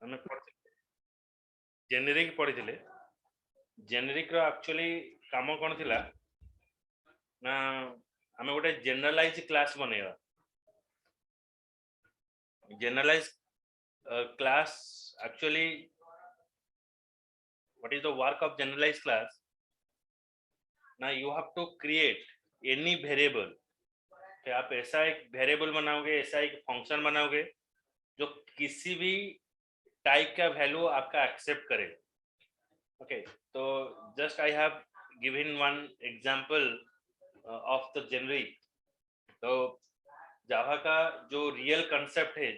ଆମେ जेनेरिक पढ़ी जेनेरिक रो एक्चुअली काम कौन थिला ना आमे गोटे जनरलाइज क्लास बनेगा generalise class actually what is the work of generalized class now you have to create any variable कि आप ऐसा एक वेरिएबल बनाओगे ऐसा एक फंक्शन बनाओगे जो किसी भी टाइप का वैल्यू आपका एक्सेप्ट करे ओके तो just I have given one example of the generic तो जावा का जो रियल कंसेप्ट है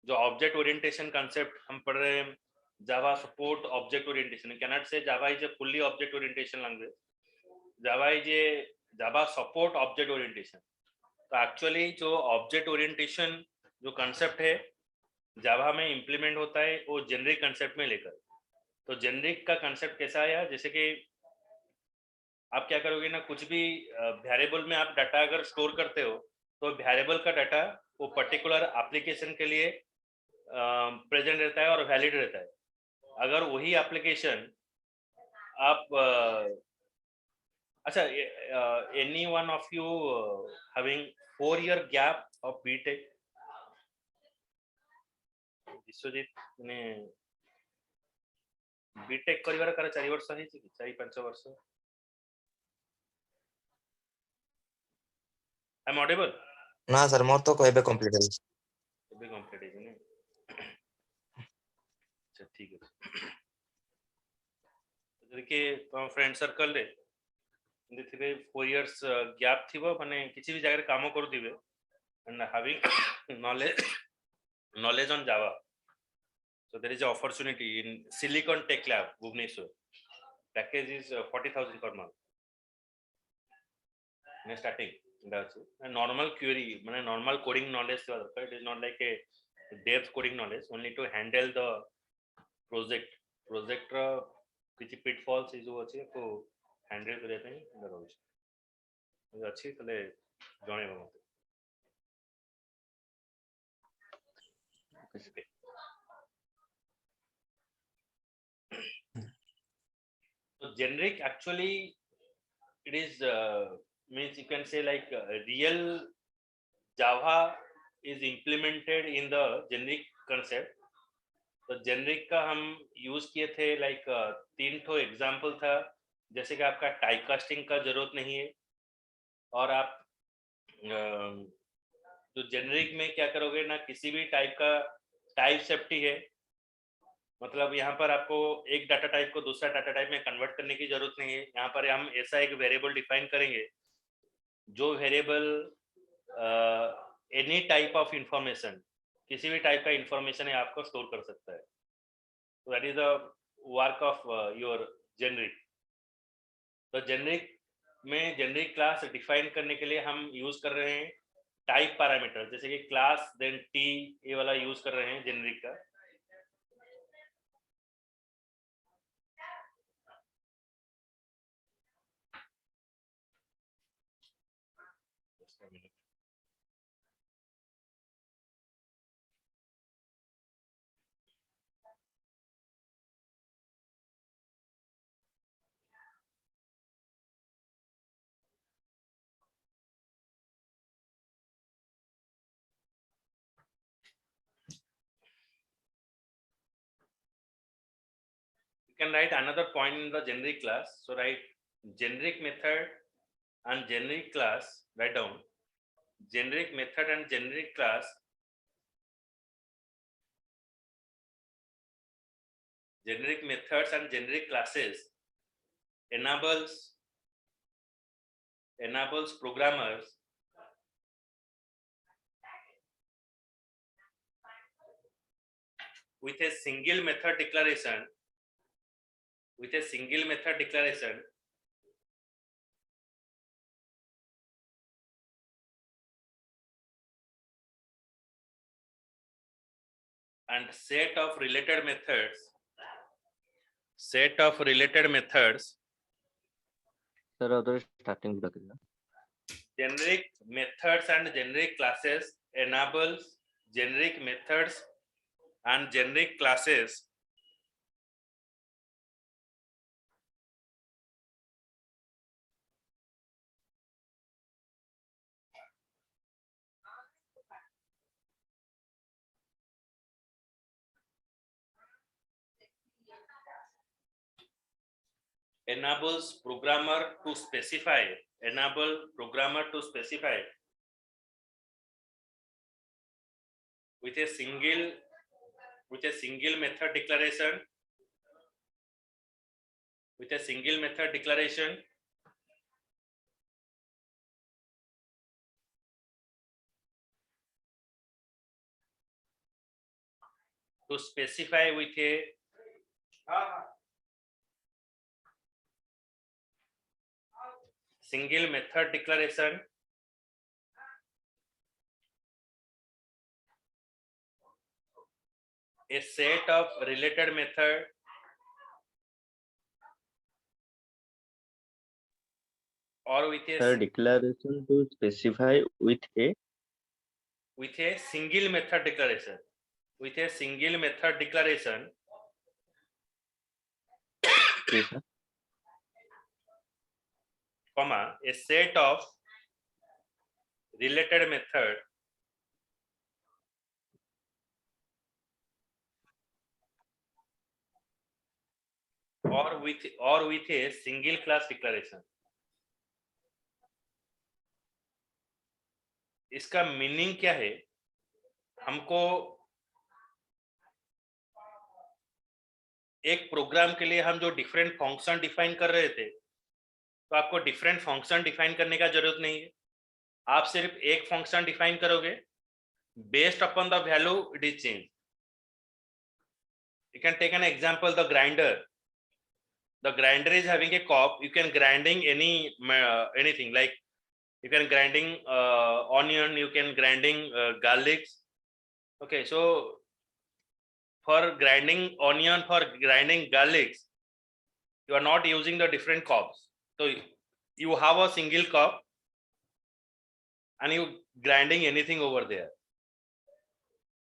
जो ऑब्जेक्ट ओरिएंटेशन कंसेप्ट हम पढ़ रहे हैं जावा support object orientation cannot say Java is a fully object orientation language Java is a Java support object orientation तो एक्चुअली जो ऑब्जेक्ट ओरिएंटेशन जो कंसेप्ट है जावा में इंप्लीमेंट होता है वो जेनरिक कंसेप्ट में लेकर तो जेनरिक का कंसेप्ट कैसा आया जैसे कि आप क्या करोगे ना कुछ भी वेरिएबल में आप डाटा अगर स्टोर करते हो तो वेरिएबल का डाटा वो पर्टिकुलर एप्लीकेशन के लिए प्रेजेंट रहता है और वैलिड रहता है अगर वही एप्लीकेशन आप अच्छा any one of you having 4-year gap of BTech Vishwajit ने बीटेक करिवार कार 4 वर्ष है कि 4-5 वर्ष आई एम ऑडिबल ना सर मोर तो कहबे कंप्लीट है एबे कंप्लीट है ने अच्छा ठीक है देखिए तो फ्रेंड सर्कल रे थे 4 years गैप थी माने किसी भी जगह काम कर दिबे and having knowledge on Java so there is an opportunity in Silicon Tech Lab Bhubaneswar package is 40,000 per month in starting and normal query माने normal coding knowledge it is not like a depth coding knowledge only to handle the project किसी pitfalls is अच्छे तो handle कर देते हैं रोज अच्छी तले जाने मत so generic actually it is means you can say like real Java is implemented in the generic concept तो जेनरिक का हम यूज किए थे लाइक 3 ठो एग्जांपल था जैसे कि आपका टाइप कास्टिंग का जरूरत नहीं है और आप जो जेनरिक में क्या करोगे ना किसी भी टाइप का टाइप सेफ्टी है मतलब यहाँ पर आपको एक डाटा टाइप को दूसरा डाटा टाइप में कन्वर्ट करने की जरूरत नहीं है यहाँ पर हम ऐसा एक वेरिएबल डिफाइन करेंगे जो variable any type of information किसी भी टाइप का इंफॉर्मेशन है आपको स्टोर कर सकता है तो that is the work of your generic तो जेनरिक में जेनरिक क्लास डिफाइन करने के लिए हम यूज कर रहे हैं टाइप पैरामीटर जैसे कि क्लास देन टी ये वाला यूज कर रहे हैं जेनरिक का can write another point in the generic class so write generic method and generic class write down generic method and generic class generic methods and generic classes enables programmers with a single method declaration and set of related methods sir other starting generic methods and generic classes enables generic methods and generic classes enables programmer to specify with a single method declaration to specify with a single method declaration a set of related method or with a Sir, declaration to specify with a single method declaration yes, sir. comma a set of related method or with a single class declaration. इसका meaning क्या है? हमको एक programme के लिए हम जो different function define कर रहे थे, तो आपको डिफरेंट फंक्शन डिफाइन करने का जरूरत नहीं है. आप सिर्फ एक फंक्शन डिफाइन करोगे, based upon the value it is change. You can take an example, the grinder. The grinder is having a cob. You can grinding anything, like you can grinding onion, you can grinding garlic. Okay, so for grinding onion, for grinding garlic, you are not using the different cobs. So you have a single cob and you grinding anything over there.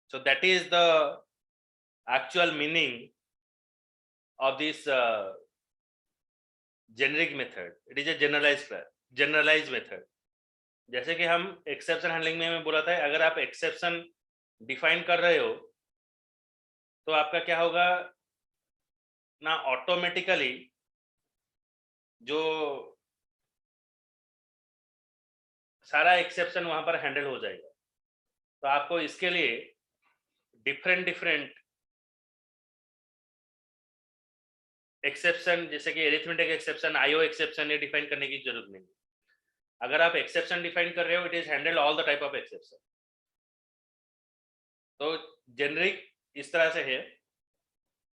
So that is the actual meaning of this generic method. It is a generalized method. जैसे कि हम exception handling में बोला था, अगर आप exception define कर रहे हो तो आपका क्या होगा ना, ऑटोमेटिकली जो सारा एक्सेप्शन वहां पर हैंडल हो जाएगा. तो आपको इसके लिए डिफरेंट एक्सेप्शन, जैसे कि एरिथमेटिक एक्सेप्शन, आईओ एक्सेप्शन, ये डिफाइन करने की जरूरत नहीं. अगर आप एक्सेप्शन डिफाइन कर रहे हो, it is handle all the type of exception. तो जेनरिक इस तरह से है.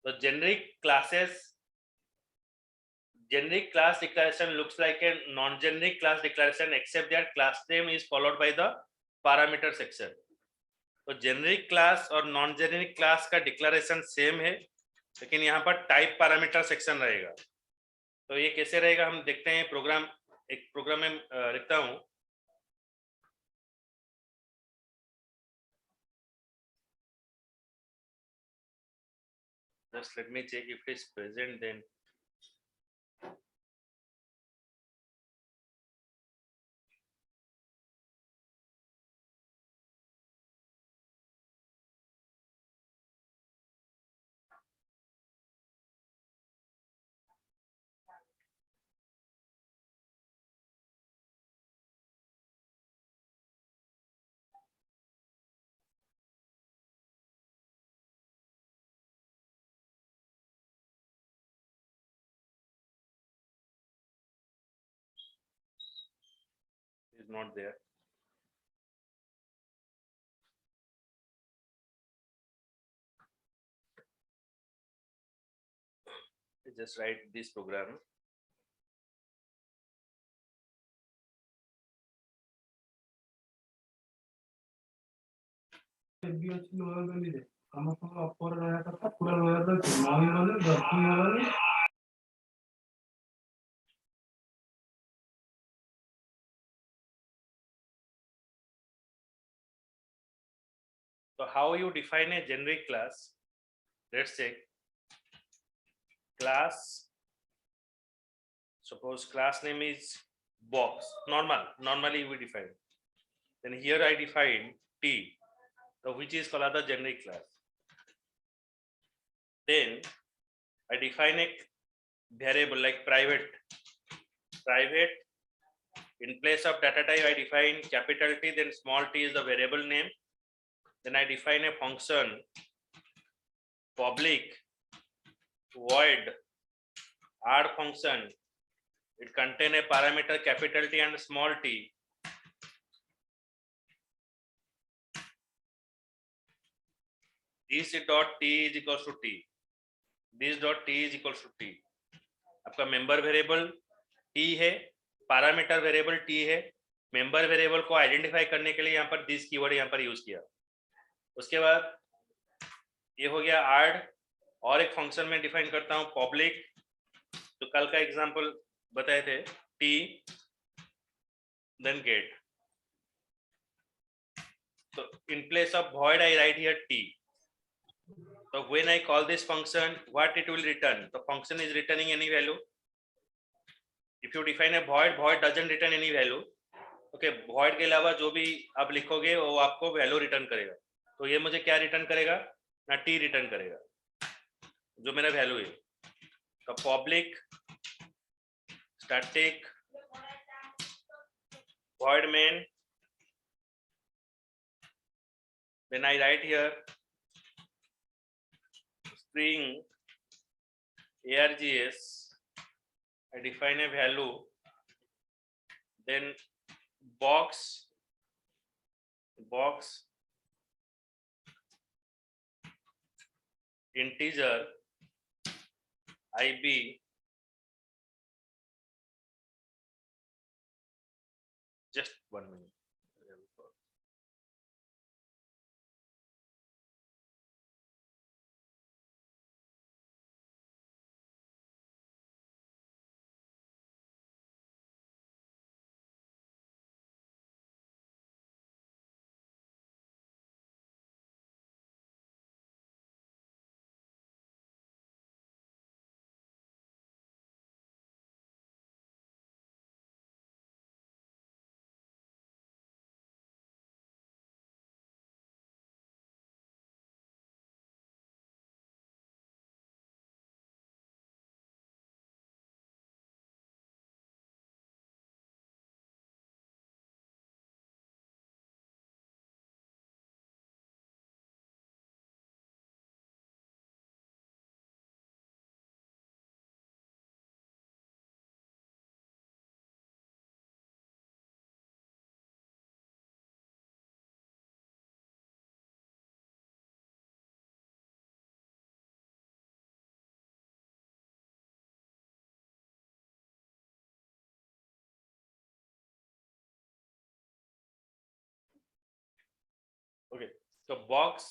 तो generic class declaration looks like a non-generic class declaration except that class name is followed by the parameter section. तो जेनरिक क्लास और नॉन जेनरिक क्लास का declaration same है, लेकिन यहाँ पर टाइप पैरामीटर सेक्शन रहेगा. तो ये कैसे रहेगा हम देखते हैं. एक प्रोग्राम में लिखता हूँ. Just let me check if it is present then. Is not there. Just write this program. तो how you define a generic class? Let's say class, suppose class name is box, normally we define. Then here I define T, so which is called the generic class. Then I define a variable like private. In place of data type, I define capital T, then small t is the variable name. Then I define a function public void add function. It contain a parameter capital T and small t. This dot t is equals to t. This dot t is equals to t. आपका member variable t है, parameter variable t है. Member variable को identify करने के लिए यहाँ पर this keyword यहाँ पर यूज किया. उसके बाद ये हो गया ऐड. और एक फंक्शन में डिफाइन करता हूँ पब्लिक, तो कल का एग्जांपल बताए थे, t then get. So in place of void I write here t. So when I call this function, what it will return? The function is returning any value. If you define a void, void doesn't return any value. Okay, void के अलावा जो भी आप लिखोगे वो आपको value return करेगा. तो ये मुझे क्या रिटर्न करेगा? ना t रिटर्न करेगा जो मेरा वैल्यू है. तो public static void main, then I write here string args, I define a value, then box integer ib, just 1 minute. Okay, तो बॉक्स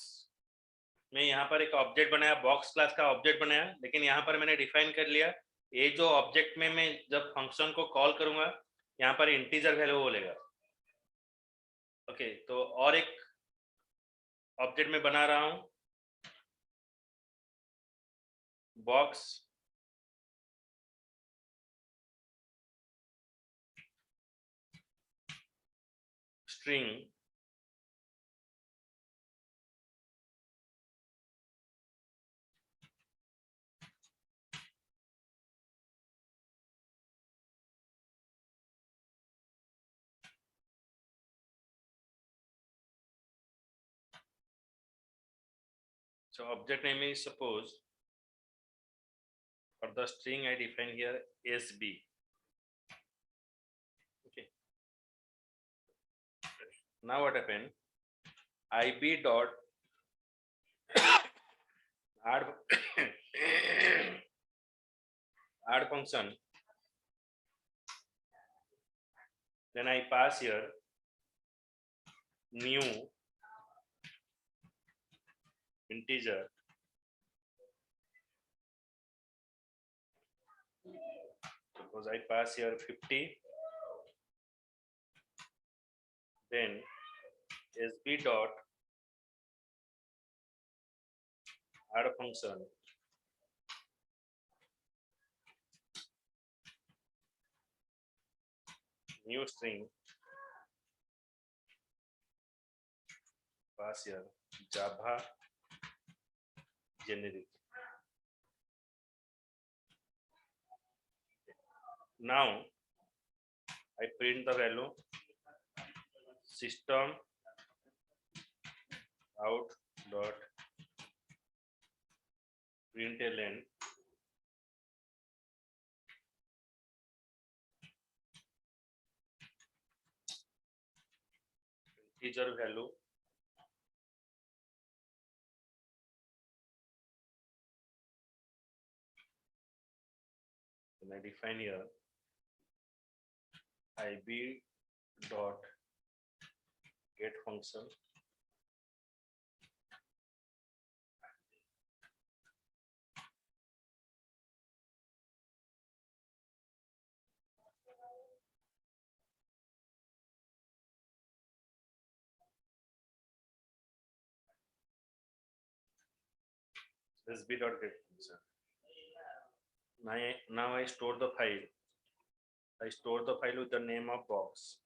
में यहाँ पर एक ऑब्जेक्ट बनाया, बॉक्स क्लास का ऑब्जेक्ट बनाया, लेकिन यहाँ पर मैंने डिफाइन कर लिया ये जो ऑब्जेक्ट में मैं जब फंक्शन को कॉल करूंगा यहाँ पर इंटीजर वैल्यू बोलेगा. ओके, तो और एक ऑब्जेक्ट में बना रहा हूं box string so object name is suppose for the string I define here sb. Okay, now what happened, ib dot add add function, then I pass here new integer, suppose I pass here 50, then sb dot add function new string pass here Java generic. Now I print the value system out dot println integer value and I define here ib dot get function sb dot get function. Now I store the file. I store the file with the name of box.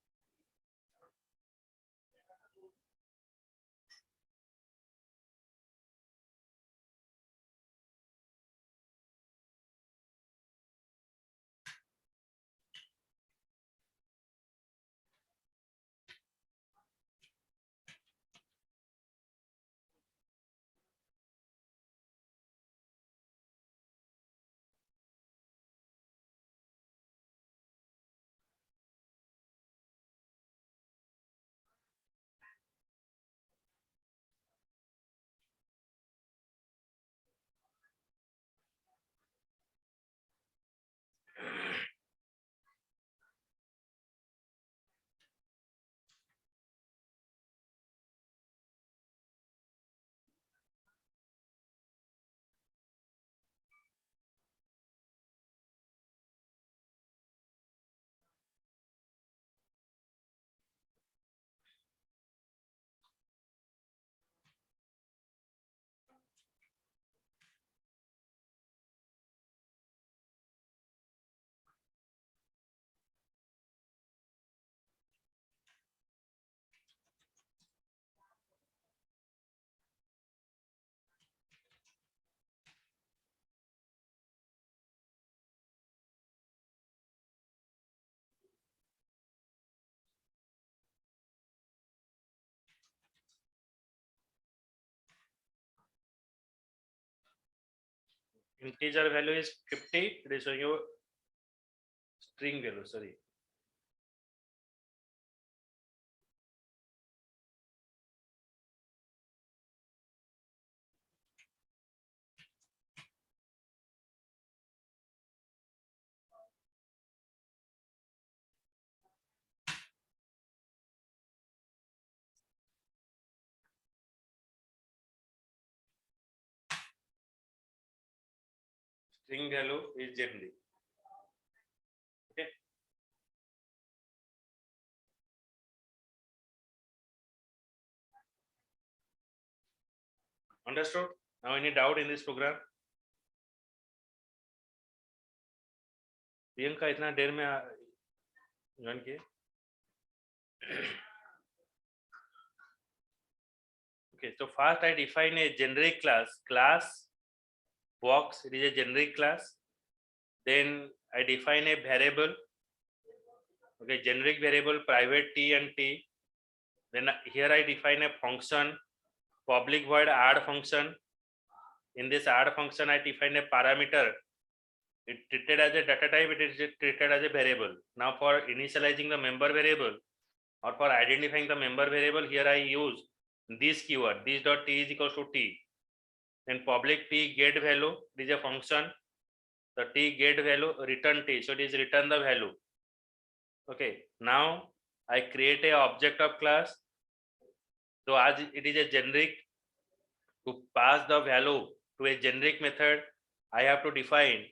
Integer value is 50. It is showing you string value. Sorry. String value is generic. Okay. Understood? Now any doubt in this program? Priyanka इतना देर में join किए? Okay, so first I define a generic class box. It is a generic class. Then I define a variable. Okay, generic variable private t and t. Then here I define a function public void add function. In this add function I define a parameter. It treated as a data type, it is treated as a variable. Now for initializing the member variable or for identifying the member variable, here I use this keyword, this dot t is equals to t. Then public t get value, it is a function. The t get value return t, so it is return the value. Okay, now I create a object of class. So as it is a generic, to pass the value to a generic method, I have to define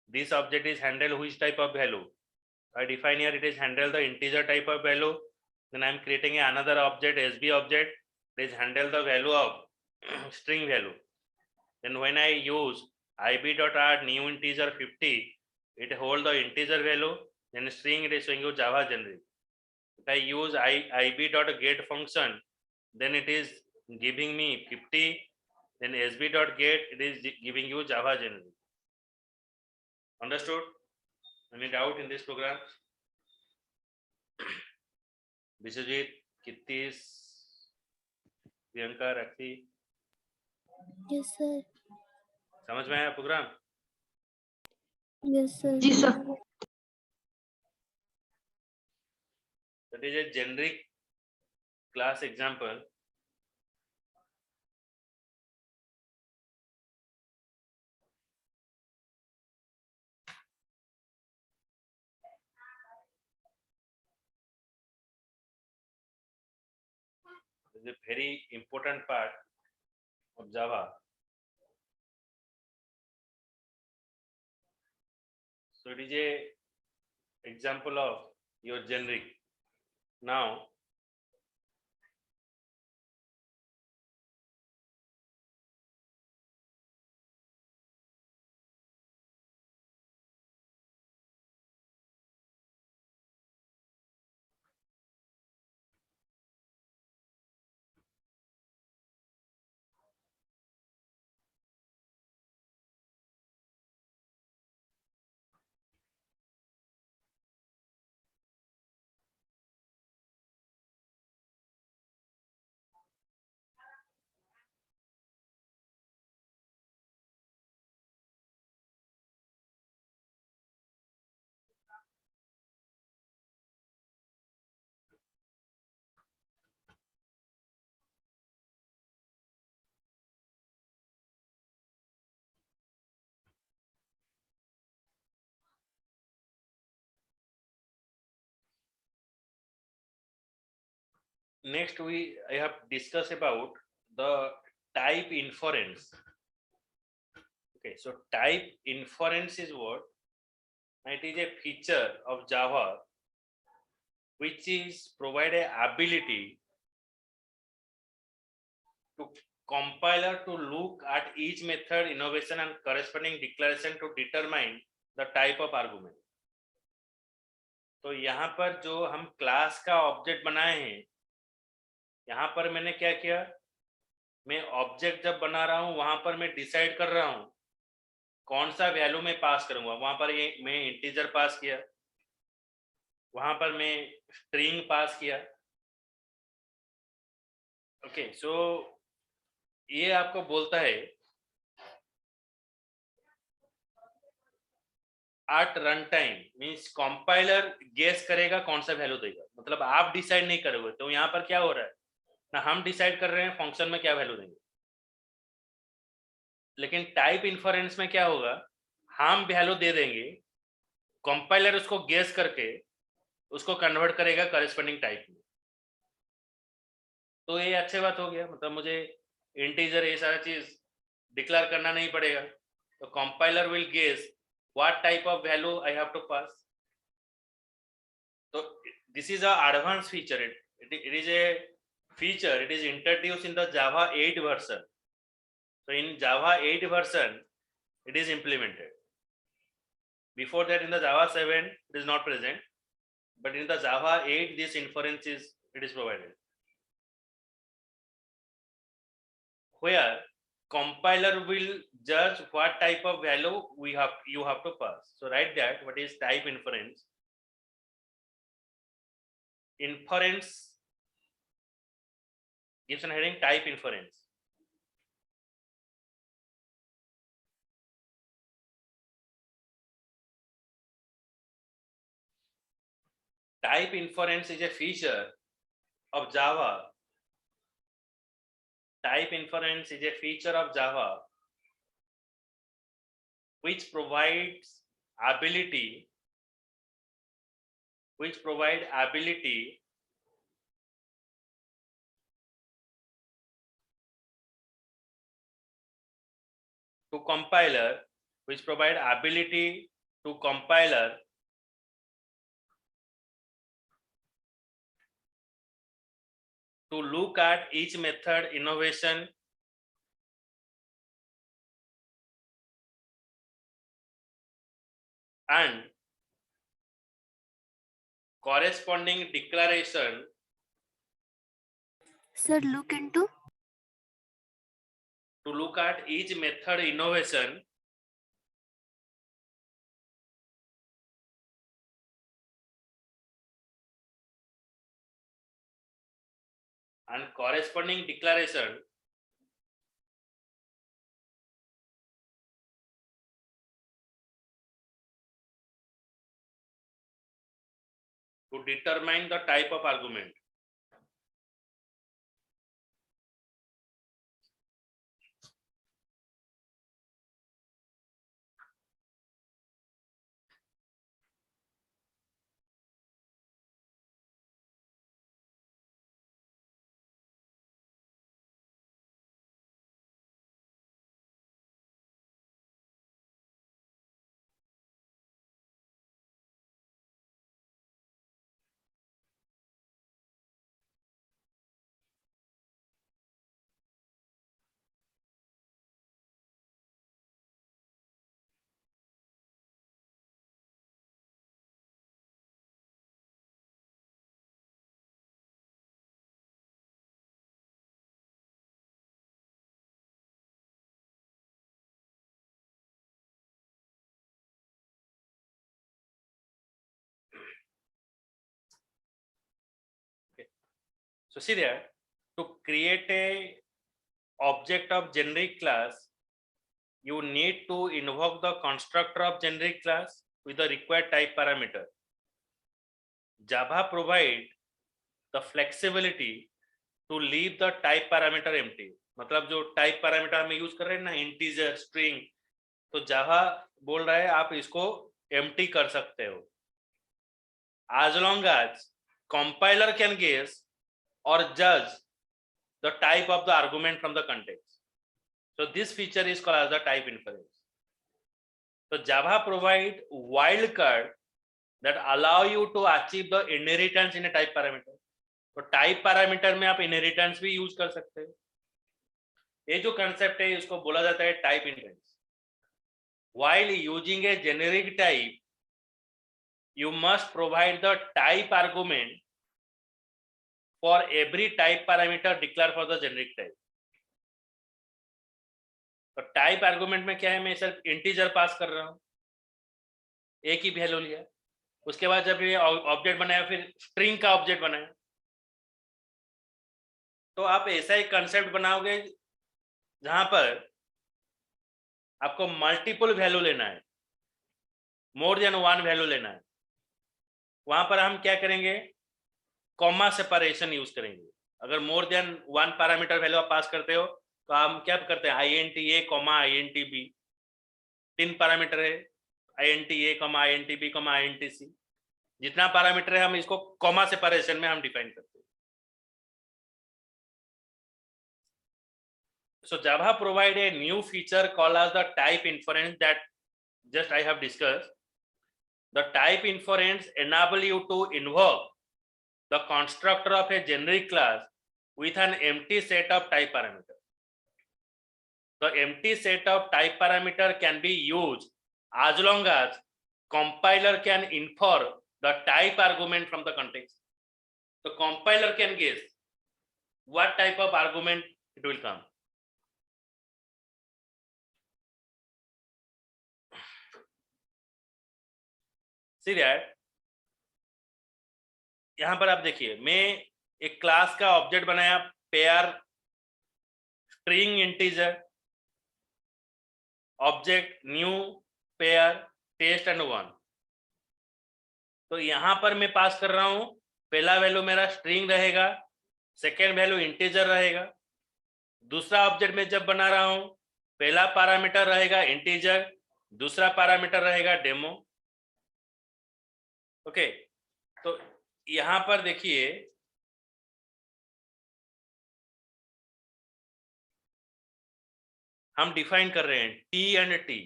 this object is handle which type of value. I define here it is handle the integer type of value. Then I am creating another object, SB object, it is handle the value of string value. then when I use ib.add new integer 50, it hold the integer value, then string it is showing you Java generic. If I use ib.get function, then it is giving me 50, then sb.get it is giving you Java generic. Understood? Any doubt in this program? Vishwajit, Kittis, Priyanka, Rakhi, Yes, sir. समझ में आया program? Yes, sir. जी sir. That is a generic class example. This is a very important part of Java. So it is a example of your generic. Now next I have discussed about the type inference. Okay, so type inference is what? It is a feature of Java which is provide a ability to compiler to look at each method innovation and corresponding declaration to determine the type of argument. तो यहाँ पर जो हम class का object बनाए हैं, यहाँ पर मैंने क्या किया, मैं ऑब्जेक्ट जब बना रहा हूँ वहां पर मैं डिसाइड कर रहा हूँ कौन सा वैल्यू मैं पास करूंगा. वहां पर ये मैं इंटीजर पास किया, वहां पर मैं स्ट्रिंग पास किया. ओके, सो ये आपको बोलता है at run time means compiler guess करेगा कौन सा वैल्यू देगा. मतलब आप डिसाइड नहीं करोगे. तो यहाँ पर क्या हो रहा है ना, हम डिसाइड कर रहे हैं फंक्शन में क्या वैल्यू देंगे. लेकिन टाइप इन्फरेंस में क्या होगा, हम वैल्यू दे देंगे, कंपाइलर उसको गेस करके उसको कन्वर्ट करेगा करेस्पॉन्डिंग टाइप में. तो ये अच्छी बात हो गया. मतलब मुझे इंटीजर ये सारा चीज डिक्लेयर करना नहीं पड़ेगा. तो compiler will guess what type of value I have to pass. So this is a advanced feature. It is a feature. It is introduced in the Java 8 version. So in Java 8 version, it is implemented. Before that, in the Java 7, it is not present. But in the Java 8, this inference is provided. Where compiler will judge what type of value you have to pass. So write that what is type inference. Inference gives an heading type inference. Type inference is a feature of Java. Type inference is a feature of Java which provides ability to compiler, to look at each method innovation and corresponding declaration Sir, look into. to look at each method innovation and corresponding declaration to determine the type of argument. So see there, to create a object of generic class, you need to invoke the constructor of generic class with the required type parameter. Java provide the flexibility to leave the type parameter empty. मतलब जो type parameter हम use कर रहे हैं ना, integer, string, तो जावा बोल रहा है आप इसको एम्प्टी कर सकते हो as long as compiler can guess or judge the type of the argument from the context. So this feature is called as the type inference. So Java provide wildcard that allow you to achieve the inheritance in a type parameter. तो type parameter में आप inheritance भी use कर सकते हो. ये जो concept है इसको बोला जाता है type inheritance. While using a generic type, you must provide the type argument for every type parameter declared for the generic type. तो टाइप आर्गुमेंट में क्या है, मैं सिर्फ इंटीजर पास कर रहा हूं, एक ही वैल्यू लिया. उसके बाद जब ये ऑब्जेक्ट बनाया फिर स्ट्रिंग का ऑब्जेक्ट बनाया, तो आप ऐसा एक कंसेप्ट बनाओगे जहां पर आपको मल्टीपल वैल्यू लेना है, मोर देन वन वैल्यू लेना है. वहां पर हम क्या करेंगे, कॉमा सेपरेशन यूज करेंगे. अगर more than one parameter value आप पास करते हो तो हम क्या करते हैं, INT A, INT B, 3 parameter है, INT A, INT B, INT C. जितना पैरामीटर है हम इसको कॉमा सेपरेशन में हम डिफाइन करते हैं. So Java provide a new feature called as the type inference that just I have discussed. The type inference enable you to invoke the constructor of a generic class with an empty set of type parameter. The empty set of type parameter can be used as long as compiler can infer the type argument from the context. The compiler can guess what type of argument it will come. See that, यहां पर आप देखिए, मैं एक class का object बनाया, pair, string, integer, object, new, pair, test and one. तो यहां पर मैं पास कर रहा हूं, पहला वैल्यू मेरा स्ट्रिंग रहेगा, सेकेंड वैल्यू इंटीजर रहेगा. दूसरा ऑब्जेक्ट में जब बना रहा हूं, पहला पैरामीटर रहेगा इंटीजर, दूसरा पैरामीटर रहेगा डेमो. ओके, तो यहां पर देखिए, हम डिफाइन कर रहे हैं T एंड T,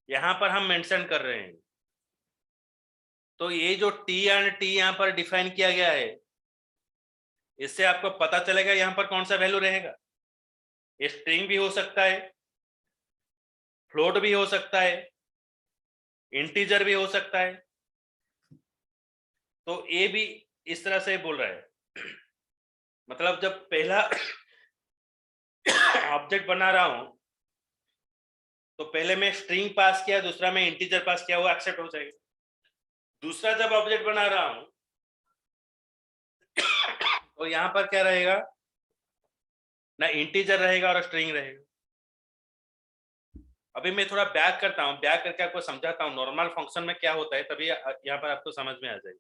यहां पर हम मेंशन कर रहे हैं. तो ये जो T एंड T यहां पर डिफाइन किया गया है, इससे आपको पता चलेगा यहां पर कौन सा वैल्यू रहेगा. ये स्ट्रिंग भी हो सकता है, फ्लोट भी हो सकता है, इंटीजर भी हो सकता है। तो ए भी इस तरह से बोल रहा है मतलब जब पहला ऑब्जेक्ट बना रहा हूं तो पहले मैं स्ट्रिंग पास किया, दूसरा मैं इंटीजर पास किया, वो एक्सेप्ट हो जाएगा। दूसरा जब ऑब्जेक्ट बना रहा हूं तो यहां पर क्या रहेगा, ना इंटीजर रहेगा और स्ट्रिंग रहेगा। अभी मैं थोड़ा बैक करता हूं, बैक करके आपको समझाता हूं नॉर्मल फंक्शन में क्या होता है, तभी यहां पर आपको समझ में आ जाएगा।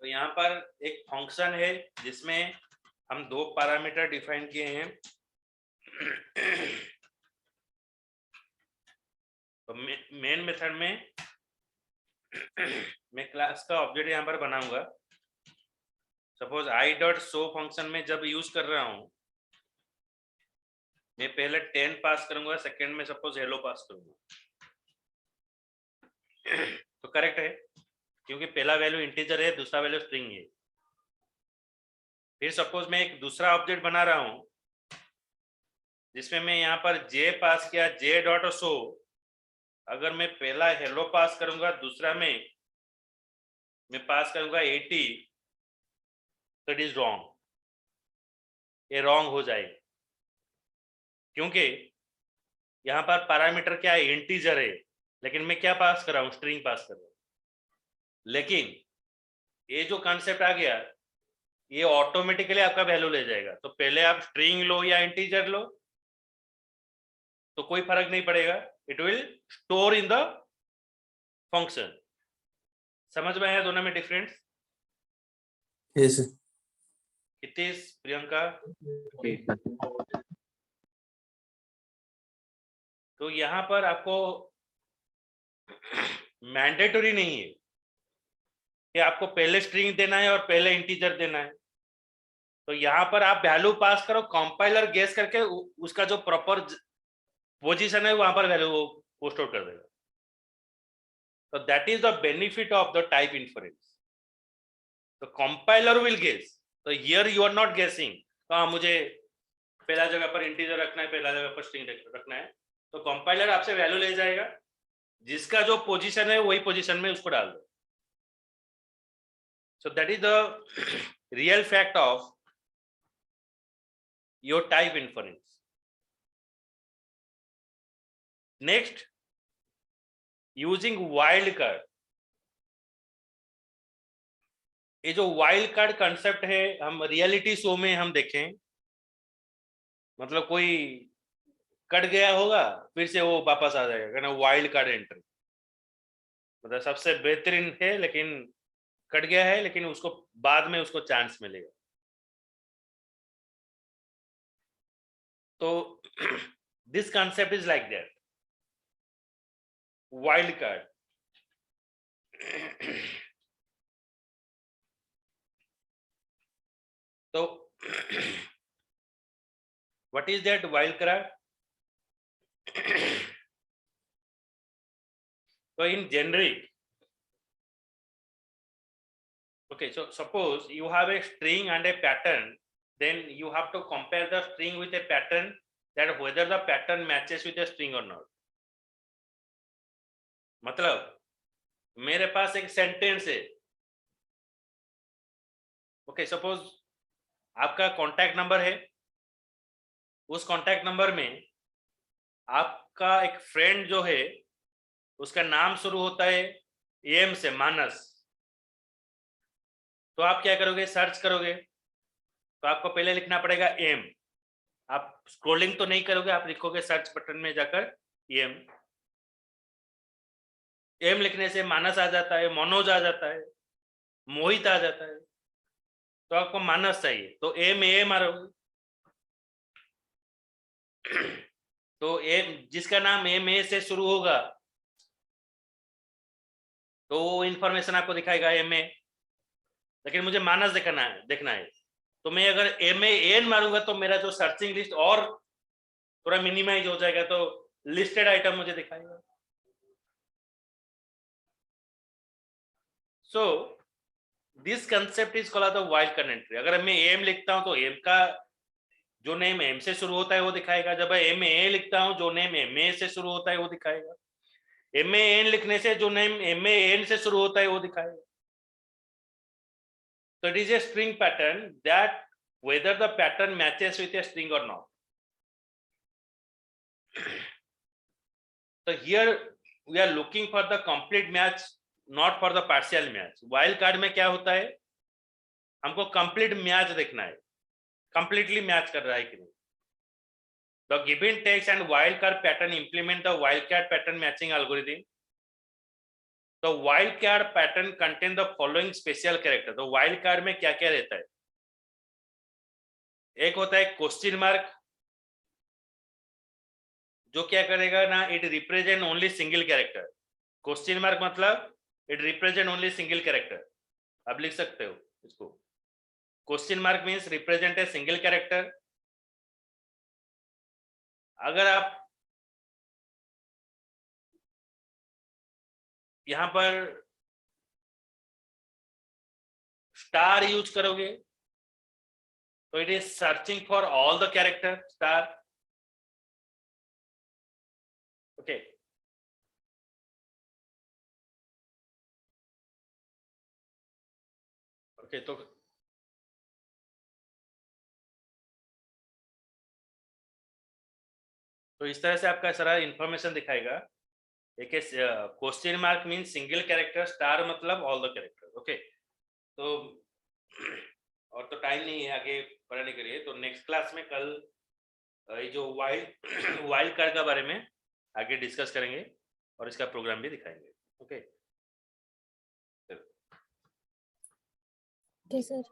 तो यहाँ पर एक फंक्शन है जिसमें हम दो पैरामीटर डिफाइन किए हैं। तो मेन मेथड में मैं क्लास का ऑब्जेक्ट यहाँ पर बनाऊंगा। Suppose I dot show function में जब यूज कर रहा हूं, मैं पहले 10 पास करूंगा, सेकंड में सपोज हेलो पास करूंगा। तो करेक्ट है क्योंकि पहला वैल्यू इंटीजर है, दूसरा वैल्यू स्ट्रिंग है। फिर सपोज मैं एक दूसरा ऑब्जेक्ट बना रहा हूं जिसमें मैं यहाँ पर जे पास किया, जे डॉट शो। अगर मैं पहला हेलो पास करूंगा, दूसरा में मैं पास करूंगा 80, तो इट इज रॉन्ग, ये रॉन्ग हो जाएगा क्योंकि यहाँ पर पैरामीटर क्या है, इंटीजर है, लेकिन मैं क्या पास कर रहा हूँ, स्ट्रिंग पास कर रहा हूँ। लेकिन ये जो कॉन्सेप्ट आ गया, ये ऑटोमेटिकली आपका वैल्यू ले जाएगा। तो पहले आप स्ट्रिंग लो या इंटीजर लो तो कोई फर्क नहीं पड़ेगा, it will store in the function. समझ में आया दोनों में डिफरेंस? यस हितेश, प्रियंका, ठीक है। तो यहाँ पर आपको मैंडेटरी नहीं है कि आपको पहले स्ट्रिंग देना है और पहले इंटीजर देना है। तो यहाँ पर आप वैल्यू पास करो, कंपाइलर गेस करके उसका जो प्रॉपर पोजीशन है वहां पर वैल्यू वो स्टोर कर देगा। तो that is the benefit of the type inference. तो कंपाइलर विल गेस, तो हियर यू आर नॉट गेसिंग। तो हाँ, मुझे पहला जगह पर इंटीजर रखना है, पहला जगह पर स्ट्रिंग रखना है, तो कंपाइलर आपसे वैल्यू ले जाएगा, जिसका जो पोजीशन है वही पोजीशन में उसको डाल दो। So that is the real fact of your type inference. Next, using wild card. ये जो वाइल्ड कार्ड कंसेप्ट है, हम रियलिटी शो में हम देखें, मतलब कोई कट गया होगा, फिर से वो वापस आ जाएगा, कहना वाइल्ड कार्ड एंट्री। मतलब सबसे बेहतरीन है लेकिन कट गया है, लेकिन उसको बाद में उसको चांस मिलेगा। तो this concept is like that, wild card. तो what is that wild card? So in generic, okay, so suppose you have a string and a pattern, then you have to compare the string with a pattern, that whether the pattern matches with a string or not. मतलब मेरे पास एक sentence है, okay, suppose आपका contact number है, उस contact number में आपका एक फ्रेंड जो है उसका नाम शुरू होता है एम से, मानस। तो आप क्या करोगे, सर्च करोगे, तो आपको पहले लिखना पड़ेगा एम, आप स्क्रॉलिंग तो नहीं करोगे, आप लिखोगे सर्च बटन में जाकर एम। एम लिखने से मानस आ जाता है, मनोज आ जाता है, मोहित आ जाता है, तो आपको मानस चाहिए तो एम ए मारोगे। तो एम जिसका नाम एम ए से शुरू होगा तो वो इंफॉर्मेशन आपको दिखाएगा एम ए, लेकिन मुझे मानस देखना है तो मैं अगर एम ए एन मारूंगा तो मेरा जो सर्चिंग लिस्ट और थोड़ा मिनिमाइज हो जाएगा, तो लिस्टेड आइटम मुझे दिखाएगा। So this concept is called the wild card entry. अगर मैं एम लिखता हूं तो एम का जो नेम एम से शुरू होता है वो दिखाएगा, जब एम ए लिखता हूं जो नेम एम ए से शुरू होता है वो दिखाएगा, एम ए एन लिखने से जो नेम एम ए एन से शुरू होता है वो दिखाएगा। So it is a string pattern that whether the pattern matches with a string or not. So here we are looking for the complete match, not for the partial match. Wild card में क्या होता है, हमको complete match देखना है, completely match कर रहा है कि नहीं। The given text and wildcard pattern implement the wildcard pattern matching algorithm. The wildcard pattern contain the following special character. तो wildcard में क्या क्या रहता है, एक होता है क्वेश्चन मार्क, जो क्या करेगा ना, it represent only single character. Question mark मतलब it represent only single character, आप लिख सकते हो इसको। Question mark means represent a single character. अगर आप यहां पर स्टार यूज करोगे तो it is searching for all the character star. Okay, okay, तो इस तरह से आपका सारा इंफॉर्मेशन दिखाएगा। एक question mark mean single character, star मतलब ऑल द कैरेक्टर। ओके, तो और तो टाइम नहीं है आगे पढ़ने के लिए, तो नेक्स्ट क्लास में कल ये जो वाइल्ड कार्ड के बारे में आगे डिस्कस करेंगे और इसका प्रोग्राम भी दिखाएंगे। Okay Okay, sir.